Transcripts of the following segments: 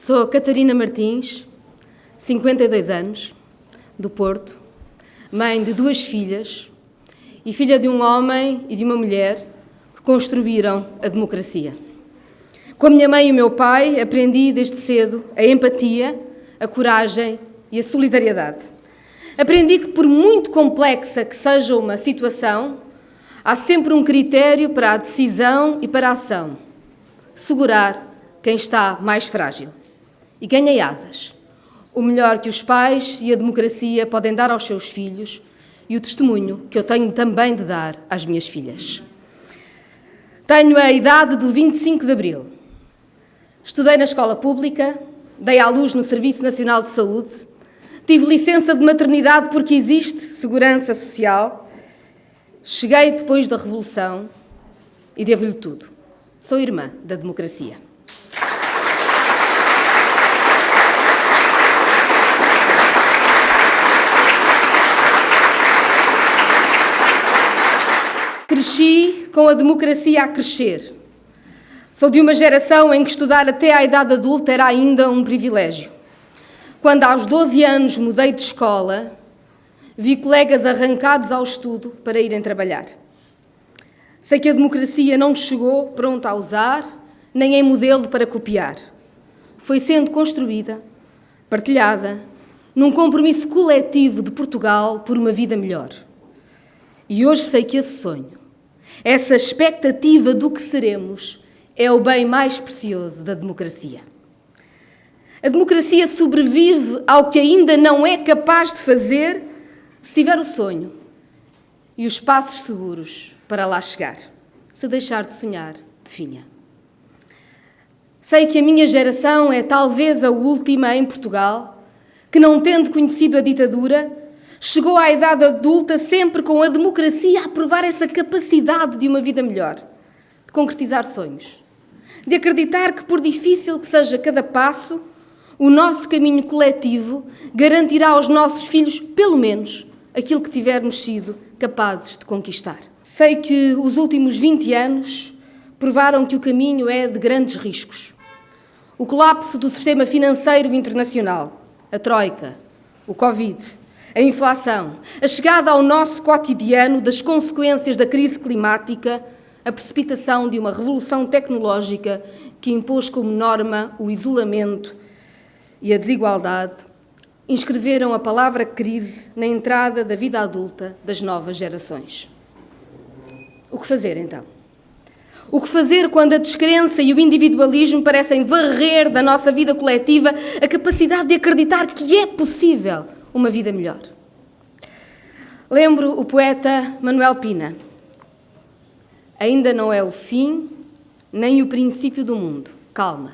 Sou Catarina Martins, 52 anos, do Porto, mãe de 2 filhas e filha de um homem e de uma mulher que construíram a democracia. Com a minha mãe e o meu pai, aprendi desde cedo a empatia, a coragem e a solidariedade. Aprendi que, por muito complexa que seja uma situação, há sempre um critério para a decisão e para a ação: segurar quem está mais frágil. E ganhei asas. O melhor que os pais e a democracia podem dar aos seus filhos e o testemunho que eu tenho também de dar às minhas filhas. Tenho a idade do 25 de Abril. Estudei na escola pública, dei à luz no Serviço Nacional de Saúde, tive licença de maternidade porque existe segurança social. Cheguei depois da Revolução e devo-lhe tudo. Sou irmã da democracia. Cresci com a democracia a crescer. Sou de uma geração em que estudar até à idade adulta era ainda um privilégio. Quando aos 12 anos mudei de escola, vi colegas arrancados ao estudo para irem trabalhar. Sei que a democracia não chegou pronta a usar, nem em modelo para copiar. Foi sendo construída, partilhada, num compromisso coletivo de Portugal por uma vida melhor. E hoje sei que esse sonho, essa expectativa do que seremos, é o bem mais precioso da democracia. A democracia sobrevive ao que ainda não é capaz de fazer se tiver o sonho e os passos seguros para lá chegar. Se deixar de sonhar, definha. Sei que a minha geração é talvez a última em Portugal que, não tendo conhecido a ditadura, chegou à idade adulta sempre com a democracia a provar essa capacidade de uma vida melhor, de concretizar sonhos, de acreditar que, por difícil que seja cada passo, o nosso caminho coletivo garantirá aos nossos filhos, pelo menos, aquilo que tivermos sido capazes de conquistar. Sei que os últimos 20 anos provaram que o caminho é de grandes riscos. O colapso do sistema financeiro internacional, a Troika, o Covid, a inflação, a chegada ao nosso cotidiano das consequências da crise climática, a precipitação de uma revolução tecnológica que impôs como norma o isolamento e a desigualdade, inscreveram a palavra crise na entrada da vida adulta das novas gerações. O que fazer, então? O que fazer quando a descrença e o individualismo parecem varrer da nossa vida coletiva a capacidade de acreditar que é possível uma vida melhor? Lembro o poeta Manuel Pina. Ainda não é o fim, nem o princípio do mundo. Calma,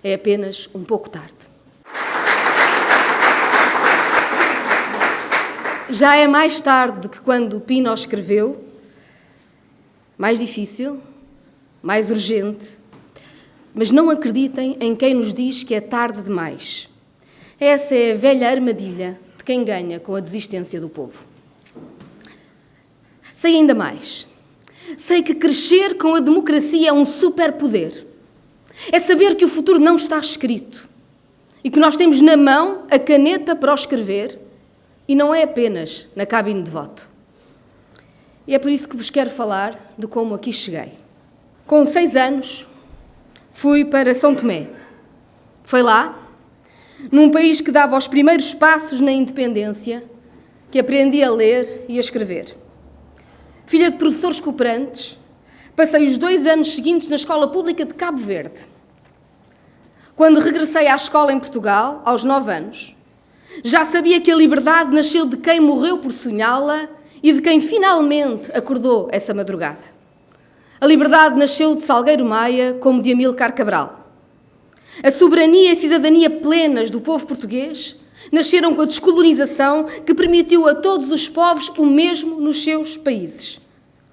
é apenas um pouco tarde. Já é mais tarde do que quando Pina o escreveu, mais difícil, mais urgente, mas não acreditem em quem nos diz que é tarde demais. Essa é a velha armadilha de quem ganha com a desistência do povo. Sei ainda mais. Sei que crescer com a democracia é um superpoder. É saber que o futuro não está escrito e que nós temos na mão a caneta para o escrever e não é apenas na cabine de voto. E é por isso que vos quero falar de como aqui cheguei. Com 6 anos, fui para São Tomé. Foi lá, num país que dava os primeiros passos na independência, que aprendi a ler e a escrever. Filha de professores cooperantes, passei os 2 anos seguintes na escola pública de Cabo Verde. Quando regressei à escola em Portugal, aos 9 anos, já sabia que a liberdade nasceu de quem morreu por sonhá-la e de quem finalmente acordou essa madrugada. A liberdade nasceu de Salgueiro Maia, como de Amílcar Cabral. A soberania e a cidadania plenas do povo português nasceram com a descolonização que permitiu a todos os povos o mesmo nos seus países.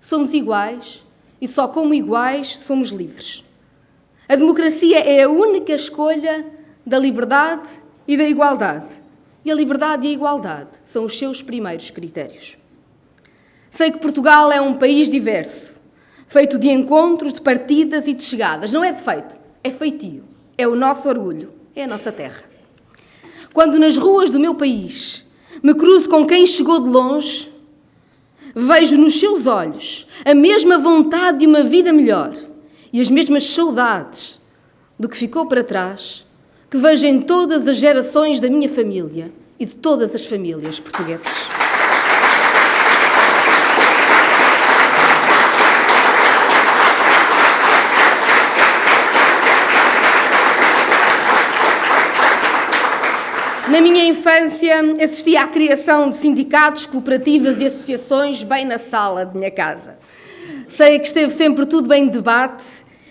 Somos iguais e só como iguais somos livres. A democracia é a única escolha da liberdade e da igualdade. E a liberdade e a igualdade são os seus primeiros critérios. Sei que Portugal é um país diverso, feito de encontros, de partidas e de chegadas. Não é defeito, é feitio. É o nosso orgulho, é a nossa terra. Quando nas ruas do meu país me cruzo com quem chegou de longe, vejo nos seus olhos a mesma vontade de uma vida melhor e as mesmas saudades do que ficou para trás que vejo em todas as gerações da minha família e de todas as famílias portuguesas. Na minha infância, assisti à criação de sindicatos, cooperativas e associações bem na sala de minha casa. Sei que esteve sempre tudo em debate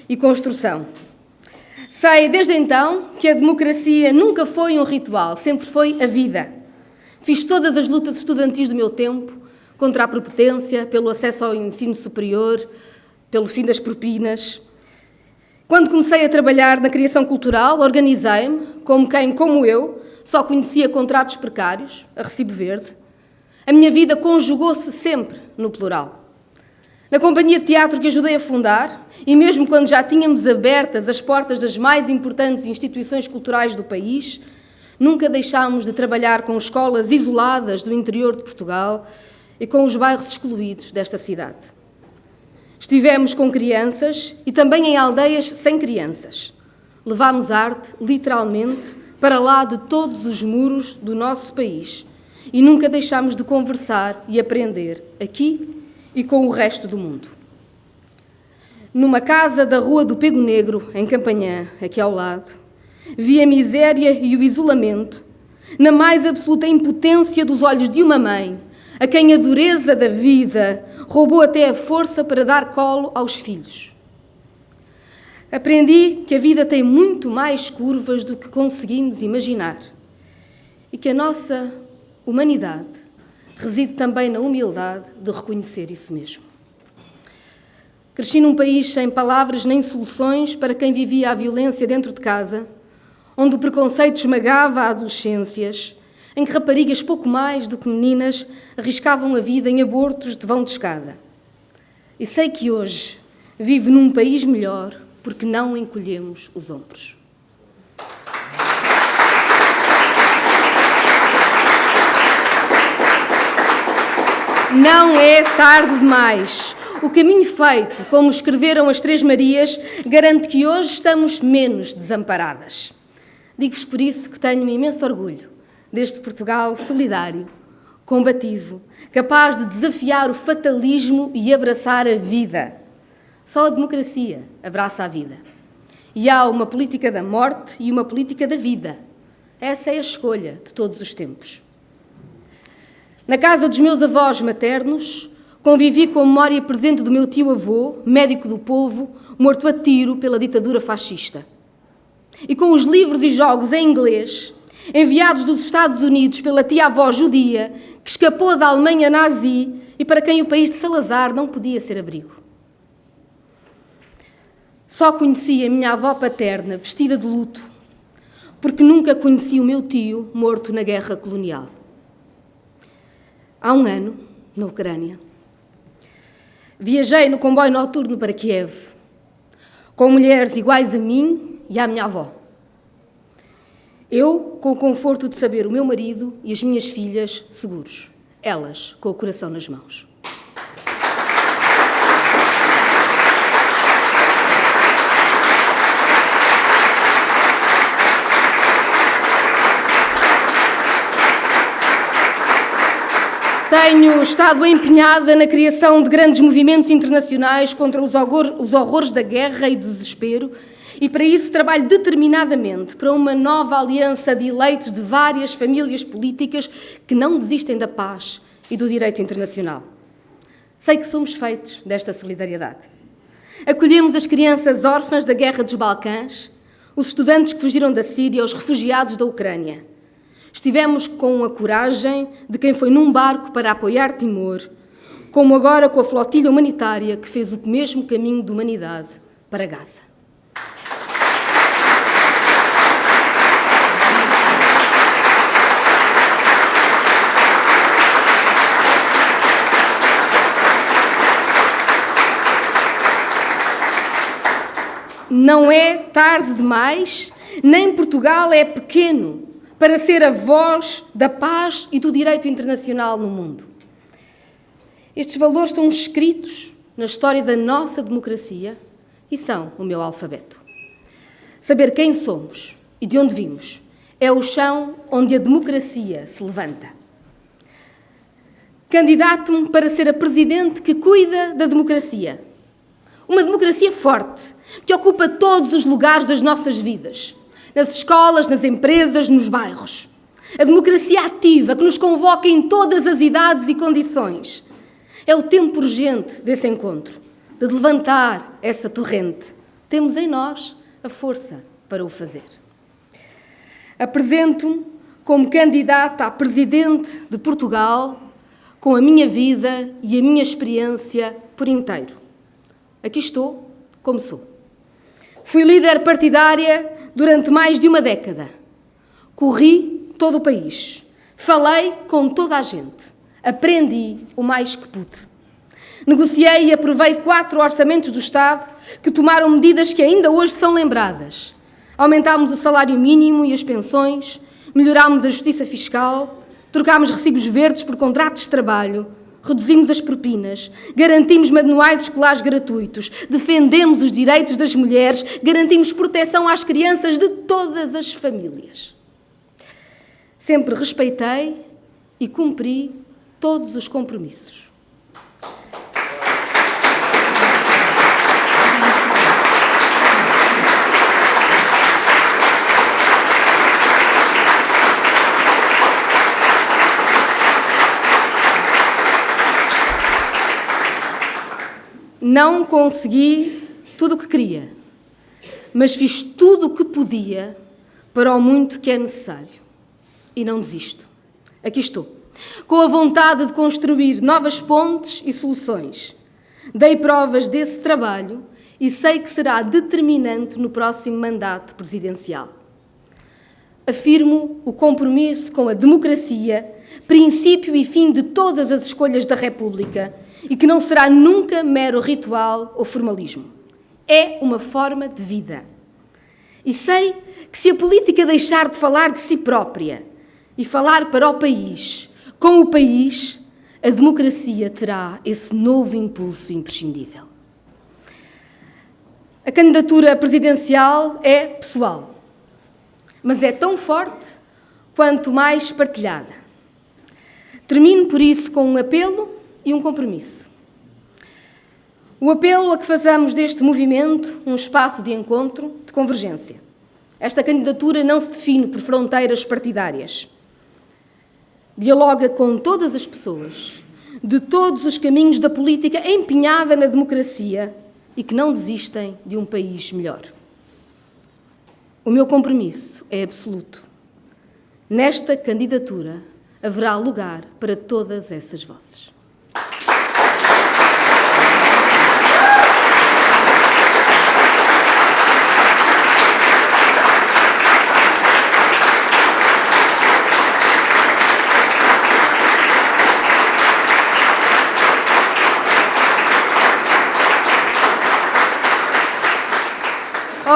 e construção. Sei, desde então, que a democracia nunca foi um ritual, sempre foi a vida. Fiz todas as lutas estudantis do meu tempo, contra a prepotência, pelo acesso ao ensino superior, pelo fim das propinas. Quando comecei a trabalhar na criação cultural, organizei-me, como quem, como eu, só conhecia contratos precários, a recibo verde. A minha vida conjugou-se sempre no plural. Na companhia de teatro que ajudei a fundar, e mesmo quando já tínhamos abertas as portas das mais importantes instituições culturais do país, nunca deixámos de trabalhar com escolas isoladas do interior de Portugal e com os bairros excluídos desta cidade. Estivemos com crianças e também em aldeias sem crianças. Levámos arte, literalmente, para lá de todos os muros do nosso país e nunca deixámos de conversar e aprender aqui e com o resto do mundo. Numa casa da Rua do Pego Negro, em Campanhã, aqui ao lado, vi a miséria e o isolamento na mais absoluta impotência dos olhos de uma mãe, a quem a dureza da vida roubou até a força para dar colo aos filhos. Aprendi que a vida tem muito mais curvas do que conseguimos imaginar e que a nossa humanidade reside também na humildade de reconhecer isso mesmo. Cresci num país sem palavras nem soluções para quem vivia a violência dentro de casa, onde o preconceito esmagava adolescências, em que raparigas pouco mais do que meninas arriscavam a vida em abortos de vão de escada. E sei que hoje vivo num país melhor porque não encolhemos os ombros. Não é tarde demais. O caminho feito, como escreveram as Três Marias, garante que hoje estamos menos desamparadas. Digo-vos por isso que tenho um imenso orgulho deste Portugal solidário, combativo, capaz de desafiar o fatalismo e abraçar a vida. Só a democracia abraça a vida. E há uma política da morte e uma política da vida. Essa é a escolha de todos os tempos. Na casa dos meus avós maternos, convivi com a memória presente do meu tio-avô, médico do povo, morto a tiro pela ditadura fascista. E com os livros e jogos em inglês, enviados dos Estados Unidos pela tia-avó judia, que escapou da Alemanha nazi e para quem o país de Salazar não podia ser abrigo. Só conheci a minha avó paterna vestida de luto, porque nunca conheci o meu tio morto na guerra colonial. Há um ano, na Ucrânia, viajei no comboio noturno para Kiev, com mulheres iguais a mim e à minha avó. Eu, com o conforto de saber o meu marido e as minhas filhas seguros, elas com o coração nas mãos. Tenho estado empenhada na criação de grandes movimentos internacionais contra os horrores da guerra e do desespero e para isso trabalho determinadamente para uma nova aliança de eleitos de várias famílias políticas que não desistem da paz e do direito internacional. Sei que somos feitos desta solidariedade. Acolhemos as crianças órfãs da Guerra dos Balcãs, os estudantes que fugiram da Síria, os refugiados da Ucrânia. Estivemos com a coragem de quem foi num barco para apoiar Timor, como agora com a flotilha humanitária que fez o mesmo caminho de humanidade para Gaza. Não é tarde demais, Nem Portugal é pequeno para ser a voz da paz e do direito internacional no mundo. Estes valores estão escritos na história da nossa democracia e são o meu alfabeto. Saber quem somos e de onde vimos é o chão onde a democracia se levanta. Candidato-me para ser a presidente que cuida da democracia. Uma democracia forte, que ocupa todos os lugares das nossas vidas. Nas escolas, nas empresas, nos bairros. A democracia ativa, que nos convoca em todas as idades e condições. É o tempo urgente desse encontro, de levantar essa torrente. Temos em nós a força para o fazer. Apresento-me como candidata a presidente de Portugal, com a minha vida e a minha experiência por inteiro. Aqui estou, como sou. Fui líder partidária durante mais de uma década. Corri todo o país. Falei com toda a gente. Aprendi o mais que pude. Negociei e aprovei 4 orçamentos do Estado que tomaram medidas que ainda hoje são lembradas. Aumentámos o salário mínimo e as pensões, melhorámos a justiça fiscal, trocámos recibos verdes por contratos de trabalho, reduzimos as propinas, garantimos manuais escolares gratuitos, defendemos os direitos das mulheres, garantimos proteção às crianças de todas as famílias. Sempre respeitei e cumpri todos os compromissos. Não consegui tudo o que queria, mas fiz tudo o que podia para o muito que é necessário. E não desisto. Aqui estou, com a vontade de construir novas pontes e soluções. Dei provas desse trabalho e sei que será determinante no próximo mandato presidencial. Afirmo o compromisso com a democracia, princípio e fim de todas as escolhas da República, e que não será nunca mero ritual ou formalismo. É uma forma de vida. E sei que se a política deixar de falar de si própria e falar para o país, com o país, a democracia terá esse novo impulso imprescindível. A candidatura presidencial é pessoal, mas é tão forte quanto mais partilhada. Termino, por isso, com um apelo e um compromisso. O apelo a que façamos deste movimento um espaço de encontro, de convergência. Esta candidatura não se define por fronteiras partidárias. Dialoga com todas as pessoas, de todos os caminhos da política empenhada na democracia e que não desistem de um país melhor. O meu compromisso é absoluto. Nesta candidatura haverá lugar para todas essas vozes.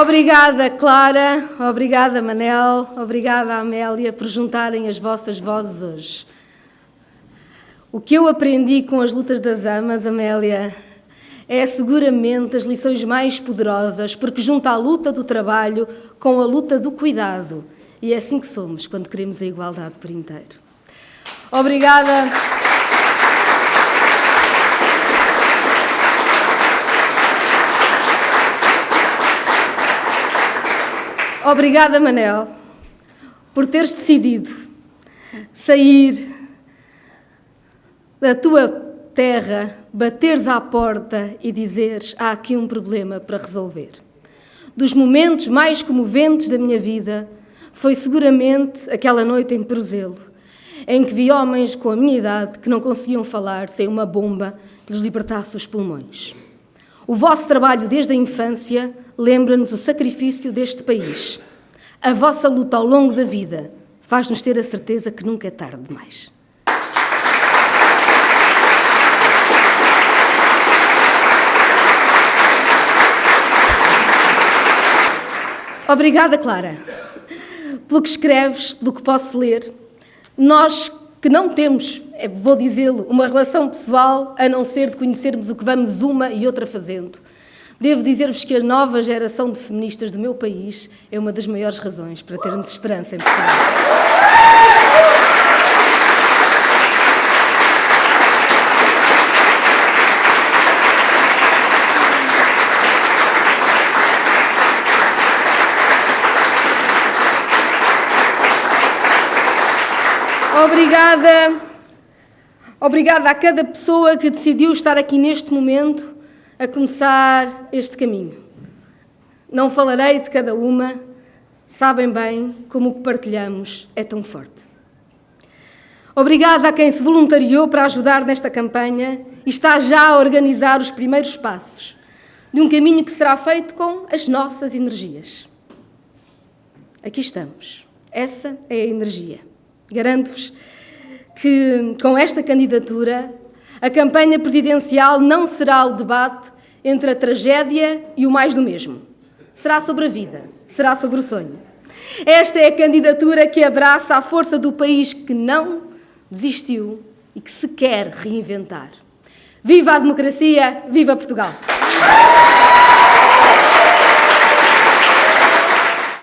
Obrigada, Clara, obrigada, Manel, obrigada, Amélia, por juntarem as vossas vozes hoje. O que eu aprendi com as lutas das amas, Amélia, é seguramente as lições mais poderosas, porque junta a luta do trabalho com a luta do cuidado. E é assim que somos quando queremos a igualdade por inteiro. Obrigada. Obrigada, Manel, por teres decidido sair da tua terra, bateres à porta e dizeres: há aqui um problema para resolver. Dos momentos mais comoventes da minha vida foi seguramente aquela noite em Peruzelo, em que vi homens com a minha idade que não conseguiam falar sem uma bomba que lhes libertasse os pulmões. O vosso trabalho desde a infância lembra-nos o sacrifício deste país. A vossa luta ao longo da vida faz-nos ter a certeza que nunca é tarde demais. Obrigada, Clara, pelo que escreves, pelo que posso ler. Nós que não temos, vou dizê-lo, uma relação pessoal, a não ser de conhecermos o que vamos uma e outra fazendo. Devo dizer-vos que a nova geração de feministas do meu país é uma das maiores razões para termos esperança em Portugal. Obrigada a cada pessoa que decidiu estar aqui neste momento a começar este caminho. Não falarei de cada uma, sabem bem como o que partilhamos é tão forte. Obrigada a quem se voluntariou para ajudar nesta campanha e está já a organizar os primeiros passos de um caminho que será feito com as nossas energias. Aqui estamos. Essa é a energia. Garanto-vos que, com esta candidatura, a campanha presidencial não será o debate entre a tragédia e o mais do mesmo. Será sobre a vida, será sobre o sonho. Esta é a candidatura que abraça a força do país que não desistiu e que se quer reinventar. Viva a democracia, viva Portugal!